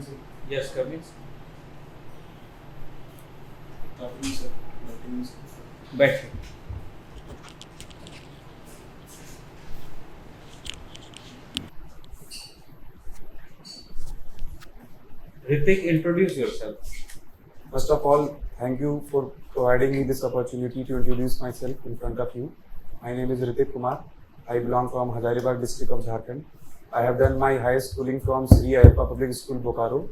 sir. Yes, come in. Good afternoon, sir. Good afternoon, sir. बैठिए. Ritik, introduce yourself. First of all, thank you for providing me this opportunity to introduce myself in front of you. My name is Ritik Kumar. I belong from Hazaribagh district of Jharkhand. I have done my higher schooling from Sri Ayappa Public School, Bokaro.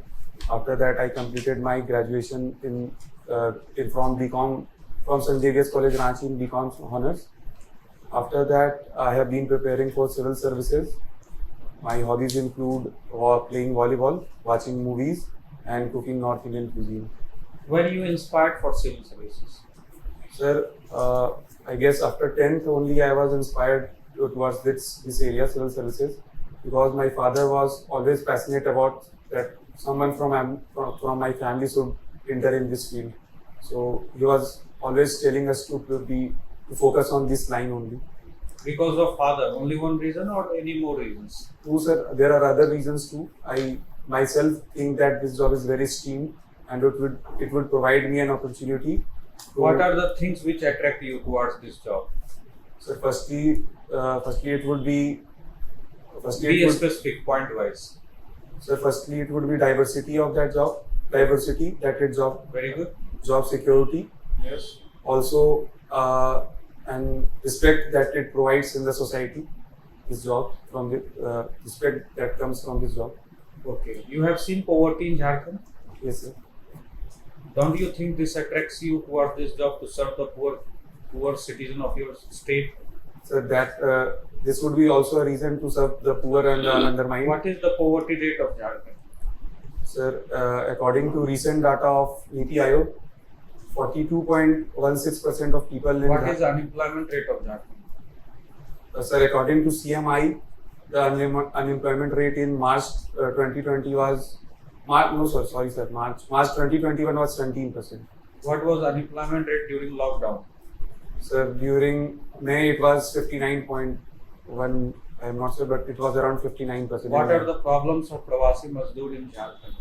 After that, I completed my graduation from BCom from St. Xavier's College, Ranchi in BCom honors. After that, I have been preparing for civil services. My hobbies include playing volleyball, watching movies, and cooking North Indian cuisine. When you inspired for civil services? Sir, I guess after 10th only I was inspired towards this area, civil services, because my father was always passionate about that someone from my family should enter in this field. So he was always telling us to focus on this line only. Because of father, only one reason or any more reasons? True, sir. There are other reasons too. I myself think that this job is very esteemed and it would provide me an opportunity. What are the things which attract you towards this job? So firstly, it would be. Be specific, point wise. So firstly, it would be diversity of that job, job. Very good. Job security. Yes. Also, and respect that it provides in the society. This job, from the respect that comes from this job. Okay. You have seen poverty in Jharkhand? Yes, sir. Don't you think this attracts you towards this job to serve the poor citizen of your state? So that this would be also a reason to serve the poor and the undermined. What is the poverty rate of Jharkhand? Sir, according to recent data of NITI Aayog, 42.16% of people in What is the unemployment rate of Jharkhand? Sir, according to CMI, the unemployment rate in March 2020 was March 2021 was 17%. What was unemployment rate during lockdown? Sir, during May it was 59.1. I am not sure, but it was around 59%. What are the problems of Pravasi Mazdoor in Jharkhand?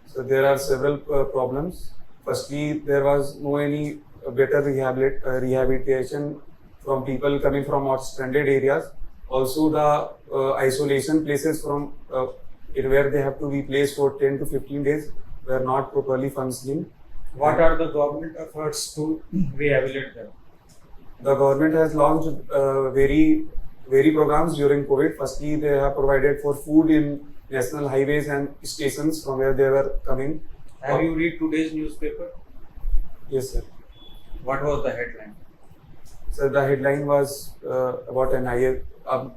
So there are several problems. Firstly, there was no any better rehabilitation from people coming from stranded areas. Also, the isolation places from where they have to be placed for 10 to 15 days were not properly functioning. What are the government efforts to rehabilitate them? The government has launched very programs during COVID. Firstly, they have provided for food in national highways and stations from where they were coming. Have you read today's newspaper? Yes, sir. What was the headline? Sir, the headline was about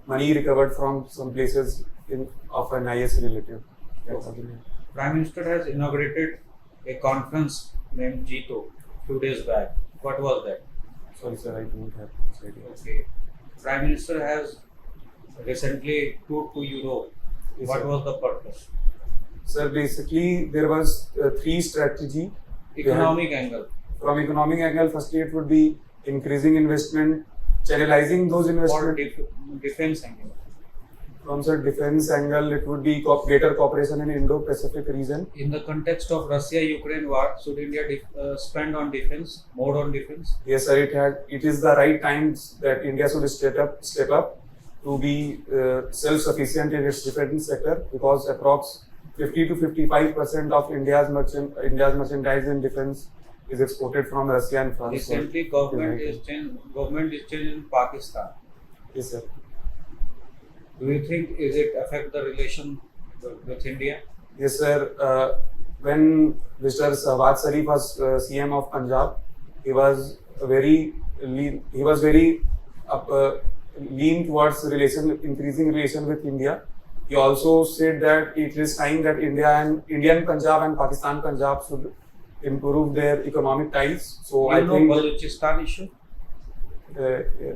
money recovered from some places of an IS relative. Okay. Prime Minister has inaugurated a conference named JITO 2 days back. What was that? Sorry, sir, I don't have this idea. Okay. Prime Minister has recently toured to Europe. Yes, what sir. was the purpose? Sir, basically there was three strategy. Economic angle. From economic angle, firstly it would be increasing investment, channelizing those investment. For defense angle. From the defense angle, it would be greater cooperation in Indo-Pacific region. In the context of Russia-Ukraine war, should India spend on defense, more on defense? Yes, sir. It is the right time that India should step up to be self-sufficient in its defense sector, because approx 50 to 55% of India's merchandise in defense is exported from Russia and France. Recently, government is changed in Pakistan. Yes, sir. Do you think it affect the relation with India? Yes, sir. When Mr. Shahbaz Sharif was CM of Punjab, he was very lean towards increasing relation with India. He also said that it is time that Indian Punjab and Pakistan Punjab should improve their economic ties. So I think Balochistan issue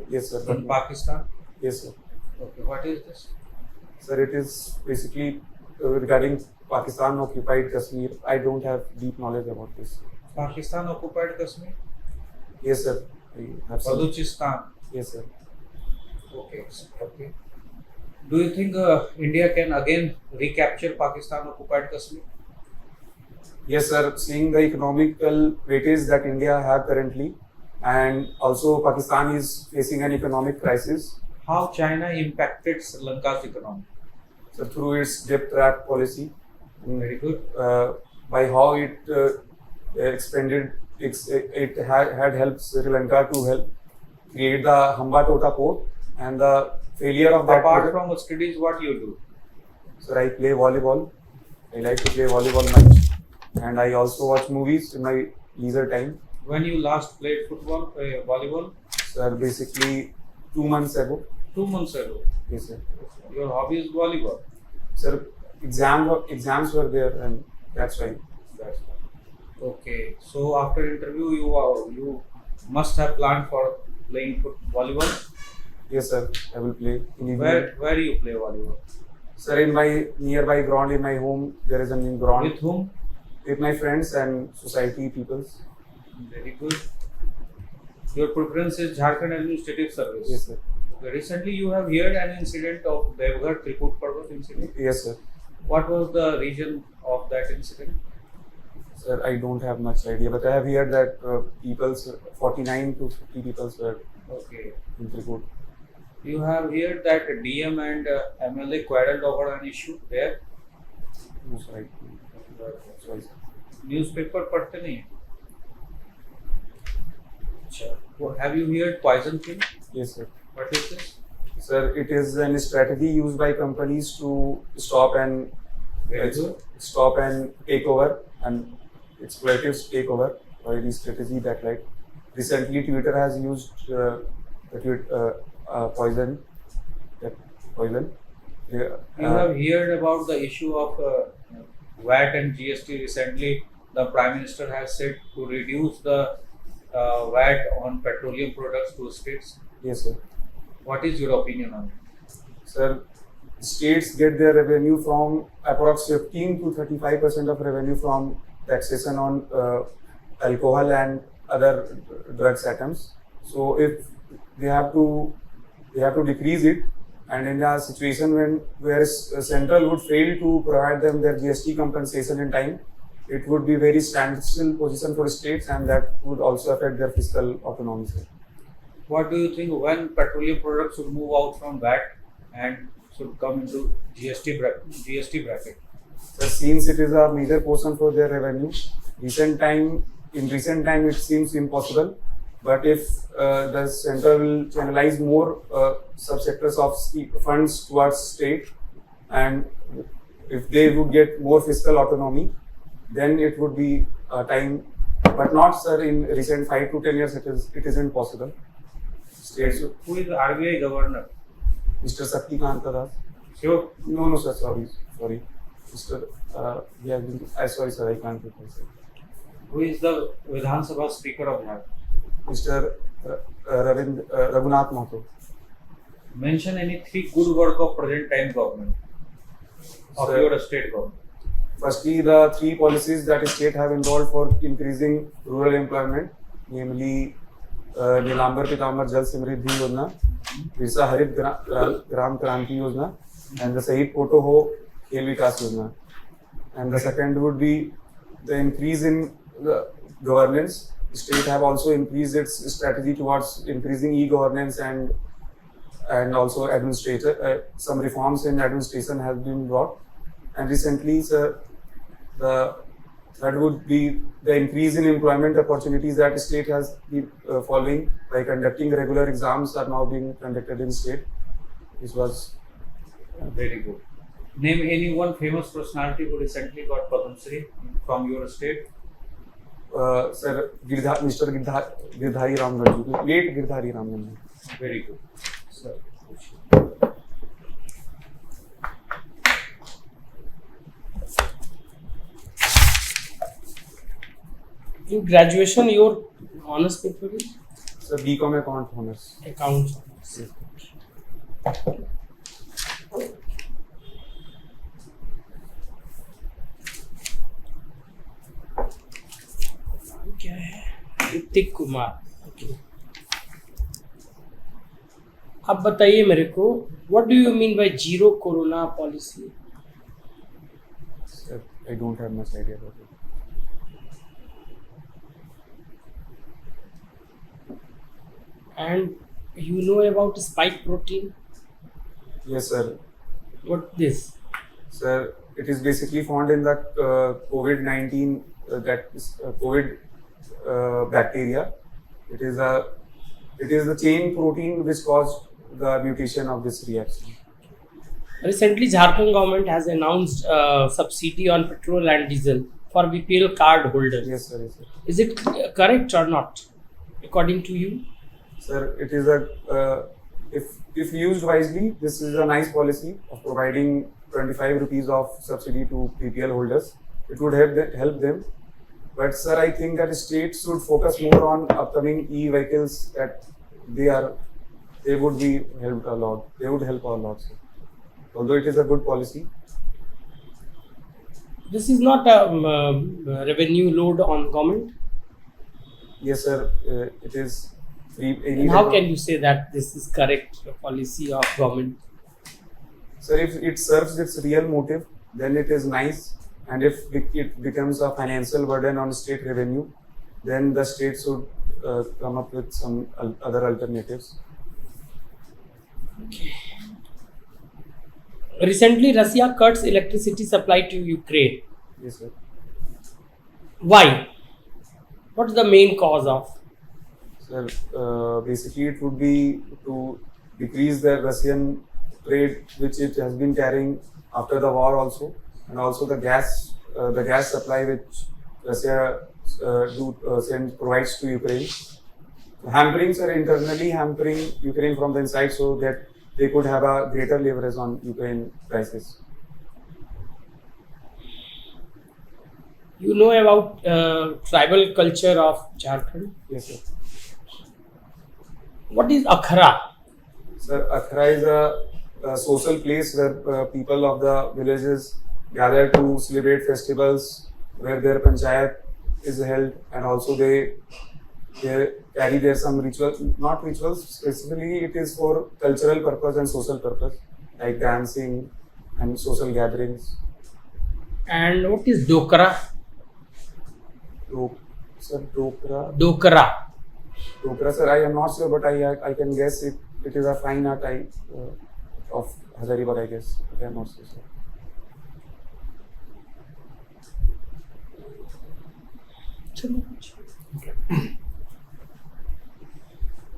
yes, sir. in Pakistan. Yes, sir. Okay, what is this? Sir, it is basically regarding Pakistan occupied Kashmir. I don't have deep knowledge about this. Pakistan occupied Kashmir? Yes, sir. I have some. Balochistan. Yes, sir. Okay. Do you think India can again recapture Pakistan occupied Kashmir? Yes, sir. Seeing the economical weightage that India have currently, and also Pakistan is facing an economic crisis. How China impacted Sri Lanka's economy? So through its debt trap policy, Very good. by how it expanded, it had helped Sri Lanka to help create the Hambantota port, and the failure of that Apart project. from studies, what you do? Sir, I play volleyball. I like to play volleyball much, and I also watch movies in my leisure time. When you last played football, volleyball? Sir, basically 2 months ago. 2 months ago. Yes, sir. Your hobby is volleyball. Sir, exams were there, and that's why. That's fine. Okay. So after interview, you must have planned for playing volleyball. Yes, sir. I will play in evening. Where do you play volleyball? Sir, in my nearby ground in my home, there is a new ground. With whom? With my friends and society peoples. Very good. Your preference is Jharkhand Administrative Service. Yes, sir. Okay. Recently, you have heard an incident of Devghar Triput Parvat incident. Yes, sir. What was the reason of that incident? Sir, I don't have much idea, but I have heard that people's 49 to 50 peoples were Okay. in Triput. You have heard that DM and MLA quarreled over an issue there. No, sir. Sorry, sir. Newspaper पढ़ते नहीं हैं? अच्छा. Have you heard poison pill? Yes, sir. What is this? Sir, it is a strategy used by companies to stop and Very good. take over, and exploiters take over by the strategy that, like, recently Twitter has used poison. You have heard about the issue of VAT and GST recently. The Prime Minister has said to reduce the VAT on petroleum products to states. Yes, sir. What is your opinion on it? Sir, states get their revenue from approx 15 to 35% of revenue from taxation on alcohol and other drugs items. So if they have to decrease it, and in a situation where central would fail to provide them their GST compensation in time, it would be very standstill position for states, and that would also affect their fiscal autonomy, sir. What do you think when petroleum products should move out from VAT and should come into GST bracket? So since it is a major portion for their revenue, in recent time it seems impossible. But if the center will channelize more subsectors of funds towards state, and if they would get more fiscal autonomy, then it would be time. But not, sir, in recent 5 to 10 years, it isn't possible. States. Who is the RBI governor? Mr. Saktikanta Das. Sure. No, sir. Sorry. Mr. Sorry, sir. I can't recall, sir. Who is the Vidhan Sabha Speaker of Bihar? Mr. Raghunath Mahato. Mention any 3 good work of present time government of Sir, your state government. Firstly, the 3 policies that the state have involved for increasing rural employment, namely Nilambar Pitambar Jal Samriddhi Yojana, Virsa Harit Gram Kranti Yojana, and the Sahid Poto Ho Khel Vikas Yojana. And the second would be the increase in the governance. The state have also increased its strategy towards increasing e-governance and also some reforms in administration have been brought. And recently, sir, that would be the increase in employment opportunities that the state has been following by conducting regular exams are now being conducted in state. This was very good. Name any one famous personality who recently got Padma Shri from your state. Sir, Mr. Girdhari Ramganji, late Girdhari Ramganji. Very good. Sir. In graduation, your honors paper is? Sir, BCom Account Honors. Accounts honors. Yes. क्या है? Hrithik Kumar. Okay. अब बताइए मेरे को, what do you mean by zero corona policy? Sir, I don't have much idea about it. And you know about spike protein? Yes, sir. What this? Sir, it is basically found in the COVID-19 COVID bacteria. It is the chain protein which caused the mutation of this reaction. Recently, Jharkhand government has announced subsidy on petrol and diesel for BPL card holders. Yes, sir. Yes, sir. Is it correct or not, according to you? Sir, it is if used wisely, this is a nice policy of providing 25 rupees of subsidy to PPL holders. It would help them. But sir, I think that states should focus more on upcoming e-vehicles that they would be helped a lot. They would help a lot, sir. Although it is a good policy. This is not a revenue load on government. Yes, sir. It is free. And how can you say that this is correct policy of government? Sir, if it serves its real motive, then it is nice. And if it becomes a financial burden on state revenue, then the state should come up with some other alternatives. Okay. Recently, Russia cuts electricity supply to Ukraine. Yes, sir. Why? What is the main cause of? Sir, basically it would be to decrease the Russian trade which it has been carrying after the war also, and also the gas supply which Russia provides to Ukraine. Internally hampering Ukraine from the inside so that they could have a greater leverage on Ukraine prices. You know about tribal culture of Jharkhand? Yes, sir. What is Akhara? Sir, Akhara is a social place where people of the villages gather to celebrate festivals, where their panchayat is held, and also they carry there some rituals, not rituals specifically, it is for cultural purpose and social purpose, like dancing and social gatherings. And what is Dokra? Sir, Dokra. Dokra. Sir, I am not sure, but I can guess it is a fine art of Hazaribagh, I guess. I am not sure, sir. Okay.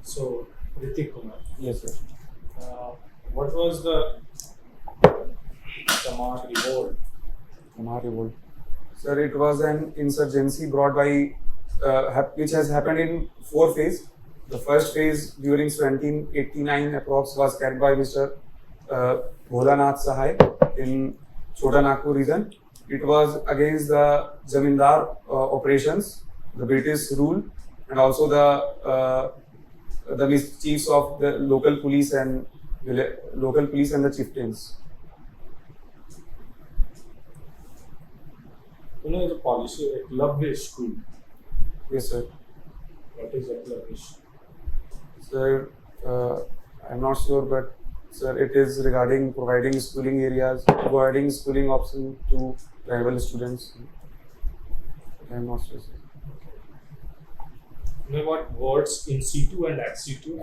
So, Ritik Kumar, Yes, sir. what was the Kamar revolt? Kamar revolt. Sir, it was an insurgency brought by, which has happened in 4 phases. The first phase during 1789 approx was carried by Mr. Bholanath Sahai in Chota Nagpur region. It was against the Zamindar operations, the British rule, and also the mischiefs of the local police and the chieftains. You know the policy at Eklavya school. Yes, sir. What is Eklavya school? Sir, I'm not sure, but sir, it is regarding providing schooling areas, providing schooling options to tribal students. I'm not sure, sir. You know what words in situ and ex situ?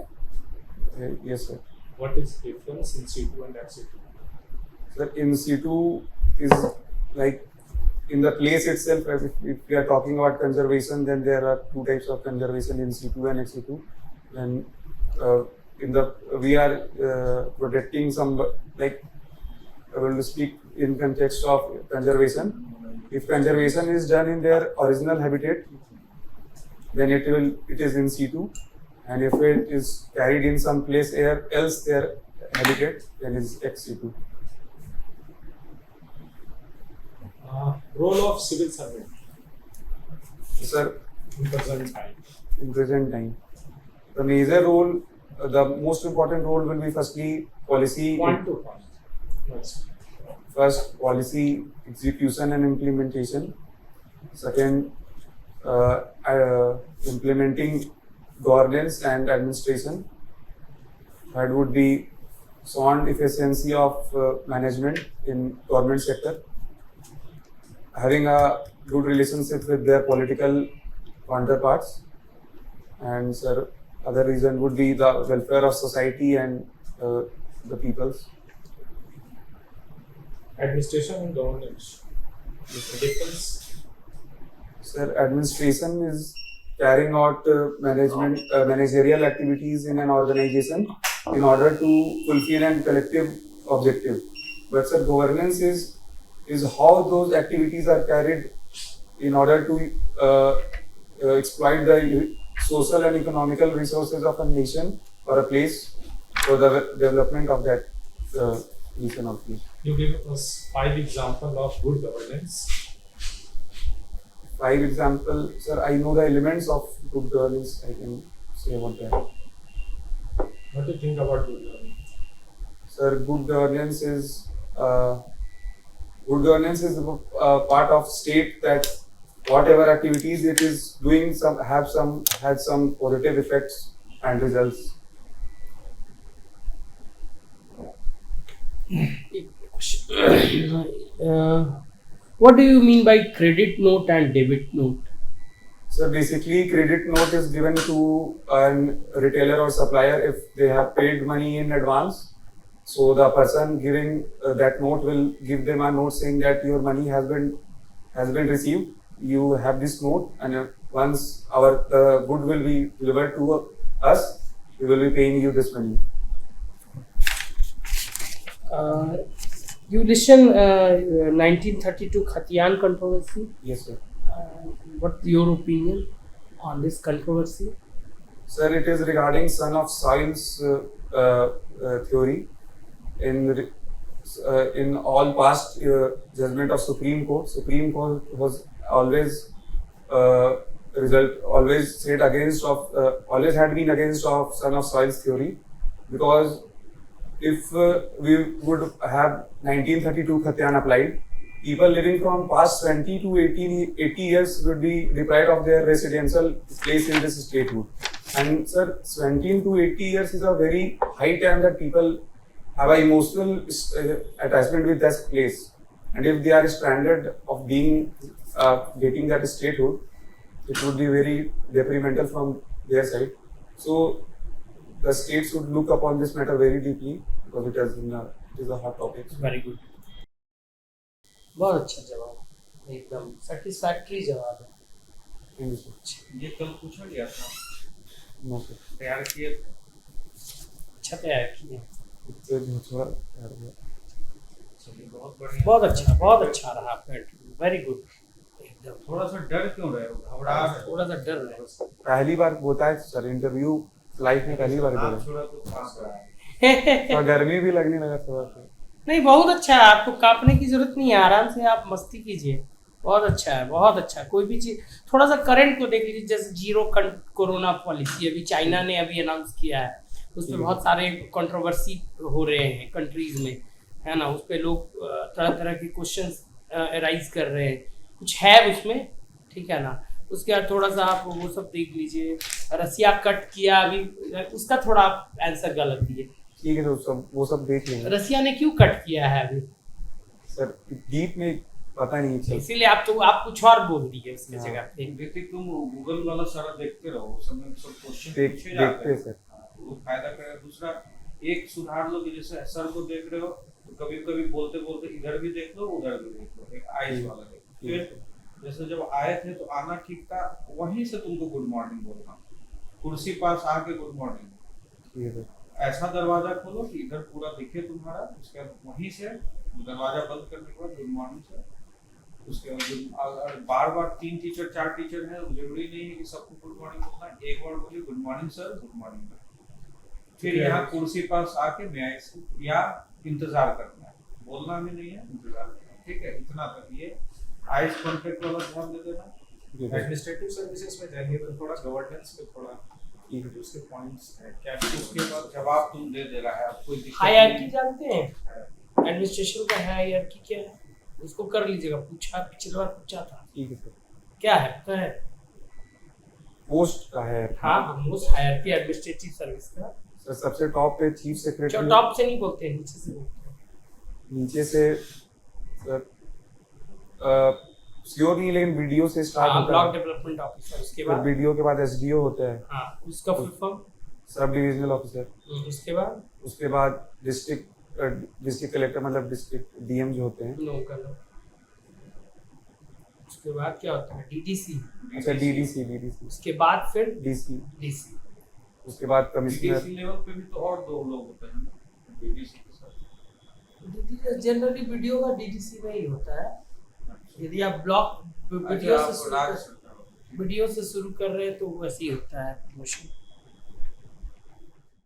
Yes, sir. What is difference in situ and ex situ? Sir, in situ is like in the place itself. If we are talking about conservation, then there are 2 types of conservation: in situ and ex situ. And we are protecting some, like I will speak in context of conservation. If conservation is done in their original habitat, then it is in situ, and if it is carried in some place else their habitat, then it is ex situ. Role of civil servant Sir, in present time. in present time, the major role, the most important role will be firstly policy. Point to point. Next. First, policy execution and implementation. Second, implementing governance and administration. Third would be sound efficiency of management in government sector, having a good relationship with their political counterparts, and sir, other reason would be the welfare of society and the peoples. Administration and governance. The difference. Sir, administration is carrying out managerial activities in an organization in order to fulfill a collective objective. But sir, governance is how those activities are carried in order to exploit the social and economical resources of a nation or a place for the development of that nation or place. You give us 5 examples of good governance. 5 examples, sir. I know the elements of good governance. I can say about that. What do you think about good governance? Sir, good governance is a part of state that whatever activities it is doing had some positive effects and results. What do you mean by credit note and debit note? So basically, credit note is given to a retailer or supplier if they have paid money in advance. So the person giving that note will give them a note saying that your money has been received. You have this note, and once the good will be delivered to us, we will be paying you this money. You listen 1932 Khatian controversy. Yes, sir. What's your opinion on this controversy? Sir, it is regarding son of soils theory. In all past judgment of Supreme Court was always always had been against of son of soils theory, because if we would have 1932 Khatian applied, people living from past 20 to 80 years would be deprived of their residential place in this statehood. And sir, 17 to 80 years is a very high time that people have an emotional attachment with that place. And if they are stranded of being getting that statehood, it would be very detrimental from their side. So the state should look upon this matter very deeply, because it is a hot topic. Very good. बहुत अच्छा जवाब, एकदम satisfactory जवाब है. Thank you, sir. ये कल पूछा गया था, No, sir. तैयार किए थे. अच्छा तैयार किए. थोड़ा यार हुआ. चलिए, बहुत बढ़िया. बहुत अच्छा रहा आपका इंटरव्यू. Very good. एकदम. थोड़ा सा डर क्यों रहे हो? घबराहट? थोड़ा सा डर रहा है. पहली बार होता है सर इंटरव्यू लाइफ में, पहली बार आप होता थोड़ा तो कांप रहा है. है. और गर्मी भी लगने लगा थोड़ा सा. नहीं, बहुत अच्छा है. आपको कांपने की जरूरत नहीं है, आराम से आप मस्ती कीजिए. बहुत अच्छा है, बहुत अच्छा. कोई भी चीज थोड़ा सा करंट को देख लीजिए. जैसे जीरो कोरोना पॉलिसी अभी चाइना ने अभी अनाउंस किया है, उस पर बहुत सारे कंट्रोवर्सी हो रहे हैं कंट्रीज में, है ना. उस पर लोग तरह तरह के क्वेश्चंस राइज कर रहे हैं. कुछ है उसमें, ठीक है ना. उसके बाद थोड़ा सा आप वो सब देख लीजिए. रसिया कट किया अभी, उसका थोड़ा आंसर गलत दिए. ठीक है, तो वो सब देख लेंगे. रसिया ने क्यों कट किया है अभी सर डीप में पता नहीं चल. इसीलिए आप कुछ और बोल दिए उसके जगह पे. देखिए, तुम गूगल वाला सारा देखते रहो, उसमें सब क्वेश्चन पूछे देखते जाते हैं. सर. वो फायदा करेगा. दूसरा, एक सुधार लो कि जैसे सर को देख रहे हो तो कभी कभी बोलते बोलते इधर भी देख लो, उधर भी देख लो. एक आइज वाला देख लो. फिर जैसे जब आए थे तो आना ठीक था, वहीं से तुमको गुड मॉर्निंग बोलना. कुर्सी पास आके गुड मॉर्निंग. ठीक है सर. ऐसा दरवाजा खोलो कि इधर पूरा दिखे तुम्हारा. उसके बाद वहीं से दरवाजा बंद करने के बाद गुड मॉर्निंग सर. उसके बाद बार बार 3 टीचर 4 टीचर है, जरूरी नहीं है कि सबको गुड मॉर्निंग बोलना है. एक बार बोलिए good morning sir, good morning. फिर यहाँ कुर्सी पास आके मैं या इंतजार करना है. बोलना भी नहीं है, इंतजार करना है. ठीक है, इतना तक. ये आइज कॉन्टेक्ट वाला ध्यान दे देना. एडमिनिस्ट्रेटिव सर्विसेज में जाएंगे तो थोड़ा गवर्नेंस पे थोड़ा उसके पॉइंट्स है क्या. उसके बाद जवाब तुम दे रहा है, कोई दिक्कत हायरार्की जानते हैं एडमिनिस्ट्रेशन का? हायरार्की क्या है उसको कर लीजिएगा. पूछा पिछली बार पूछा था. ठीक है सर. क्या है पता है? पोस्ट का है. हाँ, मोस्ट हायरार्की एडमिनिस्ट्रेटिव सर्विस का. सर सबसे टॉप पे चीफ सेक्रेटरी, टॉप से नहीं बोलते, नीचे से बोलते हैं। नीचे से सर श्योर नहीं, लेकिन वीडियो से स्टार्ट हाँ, होता ब्लॉक है। डेवलपमेंट ऑफिसर, उसके फिर बाद वीडियो के बाद एसडीओ होता है, हाँ उसका full form, sub divisional officer. उसके बाद उसके बाद डिस्ट्रिक्ट कलेक्टर, मतलब डिस्ट्रिक्ट डीएम जो होते हैं। नो करो। उसके बाद क्या होता है? डीडीसी। अच्छा डीडीसी, उसके बाद फिर डीसी, डीसी। उसके बाद कमिश्नर। डीडीसी लेवल पे भी तो और 2 लोग होते हैं ना डीडीसी के साथ। डीडीसी जनरली वीडियो का डीडीसी में ही होता है। यदि आप ब्लॉक वीडियो से शुरू कर रहे हैं तो वैसे ही होता है प्रमोशन।